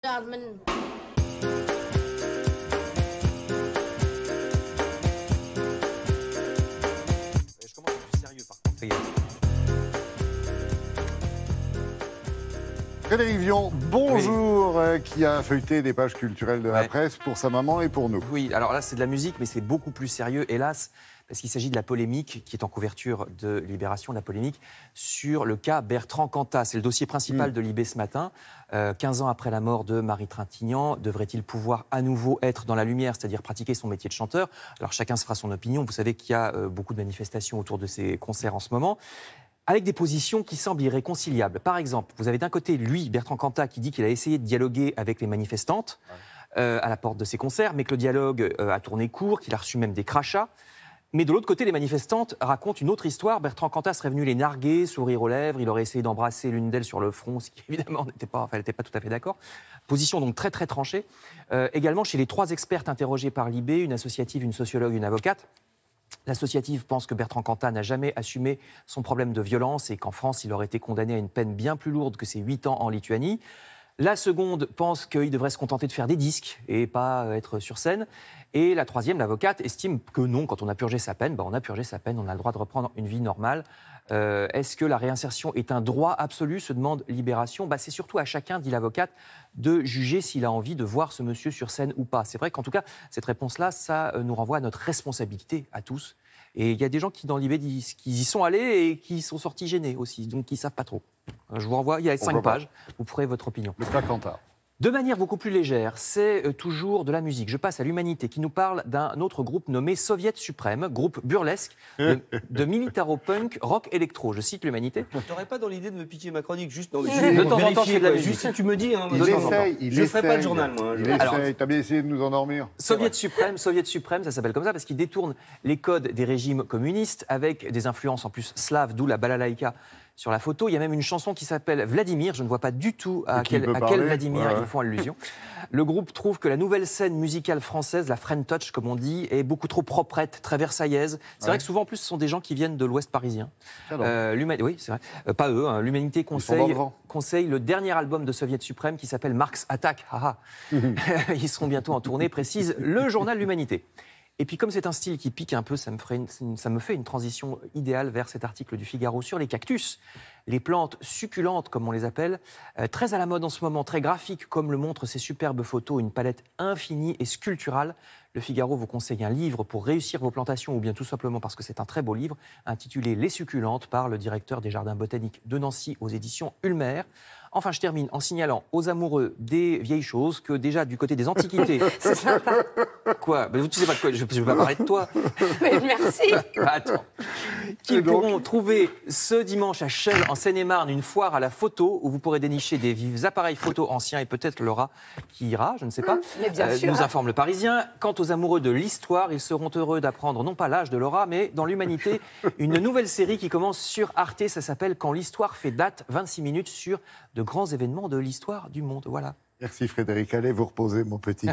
Jasmine. Je commence à être plus sérieux par contre. Frédéric Vion, bonjour, qui a feuilleté des pages culturelles de la presse pour sa maman et pour nous. Oui, alors là c'est de la musique, mais c'est beaucoup plus sérieux, hélas, parce qu'il s'agit de la polémique qui est en couverture de Libération, la polémique sur le cas Bertrand Cantat. C'est le dossier principal de Libé ce matin. 15 ans après la mort de Marie Trintignant, devrait-il pouvoir à nouveau être dans la lumière, c'est-à-dire pratiquer son métier de chanteur? Alors chacun se fera son opinion. Vous savez qu'il y a beaucoup de manifestations autour de ces concerts en ce moment, avec des positions qui semblent irréconciliables. Par exemple, vous avez d'un côté, lui, Bertrand Cantat, qui dit qu'il a essayé de dialoguer avec les manifestantes à la porte de ses concerts, mais que le dialogue a tourné court, qu'il a reçu même des crachats. Mais de l'autre côté, les manifestantes racontent une autre histoire. Bertrand Cantat serait venu les narguer, sourire aux lèvres. Il aurait essayé d'embrasser l'une d'elles sur le front, ce qui évidemment elle n'était pas tout à fait d'accord. Position donc très très tranchée. Également chez les 3 expertes interrogées par Libé, une associative, une sociologue, une avocate. L'associative pense que Bertrand Cantat n'a jamais assumé son problème de violence et qu'en France, il aurait été condamné à une peine bien plus lourde que ses 8 ans en Lituanie. La seconde pense qu'il devrait se contenter de faire des disques et pas être sur scène. Et la troisième, l'avocate, estime que non, quand on a purgé sa peine, on a purgé sa peine, on a le droit de reprendre une vie normale. Est-ce que la réinsertion est un droit absolu, se demande Libération. C'est surtout à chacun, dit l'avocate, de juger s'il a envie de voir ce monsieur sur scène ou pas. C'est vrai qu'en tout cas, cette réponse-là, ça nous renvoie à notre responsabilité à tous. Et il y a des gens qui, dans Libé, disent qu'ils y sont allés et qui sont sortis gênés aussi, donc qui ne savent pas trop. Je vous renvoie, il y a 5 pages, vous pourrez votre opinion. Le cas Cantat. De manière beaucoup plus légère, c'est toujours de la musique. Je passe à l'Humanité qui nous parle d'un autre groupe nommé Soviet Suprême, groupe burlesque de militaro-punk rock électro. Je cite l'Humanité. Tu n'aurais pas dans l'idée de me piquer ma chronique juste de temps en temps, je fais de la musique. Juste si tu me dis. Hein, il essaye. Je ne ferai pas le journal, moi. Tu as bien essayé de nous endormir. Soviet Suprême, ça s'appelle comme ça parce qu'il détourne les codes des régimes communistes avec des influences en plus slaves, d'où la balalaïka sur la photo. Il y a même une chanson qui s'appelle Vladimir. Je ne vois pas du tout à quel Vladimir ils font allusion. Le groupe trouve que la nouvelle scène musicale française, la French Touch, comme on dit, est beaucoup trop proprette, très versaillaise. C'est vrai que souvent, en plus, ce sont des gens qui viennent de l'Ouest parisien. Oui, c'est vrai. Pas eux. Hein. L'Humanité conseille le dernier album de Soviet Suprême qui s'appelle Marx Attack. Ils seront bientôt en tournée, précise le journal L'Humanité. Et puis comme c'est un style qui pique un peu, ça me fait une transition idéale vers cet article du Figaro sur les cactus. Les plantes succulentes, comme on les appelle, très à la mode en ce moment, très graphiques, comme le montrent ces superbes photos, une palette infinie et sculpturale. Le Figaro vous conseille un livre pour réussir vos plantations, ou bien tout simplement parce que c'est un très beau livre, intitulé Les succulentes, par le directeur des jardins botaniques de Nancy aux éditions Ulmer. Enfin, je termine en signalant aux amoureux des vieilles choses que déjà du côté des antiquités... C'est sympa. Quoi? Tu sais pas de quoi, je ne vais pas parler de toi. Mais merci. Attends. Qu'ils pourront trouver ce dimanche à Chelles, en Seine-et-Marne, une foire à la photo où vous pourrez dénicher des appareils photo anciens et peut-être Laura qui ira, je ne sais pas. Mais bien sûr. Nous informe le Parisien. Quant aux amoureux de l'histoire, ils seront heureux d'apprendre non pas l'âge de Laura, mais dans l'Humanité, une nouvelle série qui commence sur Arte. Ça s'appelle Quand l'histoire fait date, 26 minutes sur de grands événements de l'histoire du monde. Voilà. Merci Frédéric. Allez vous reposer, mon petit.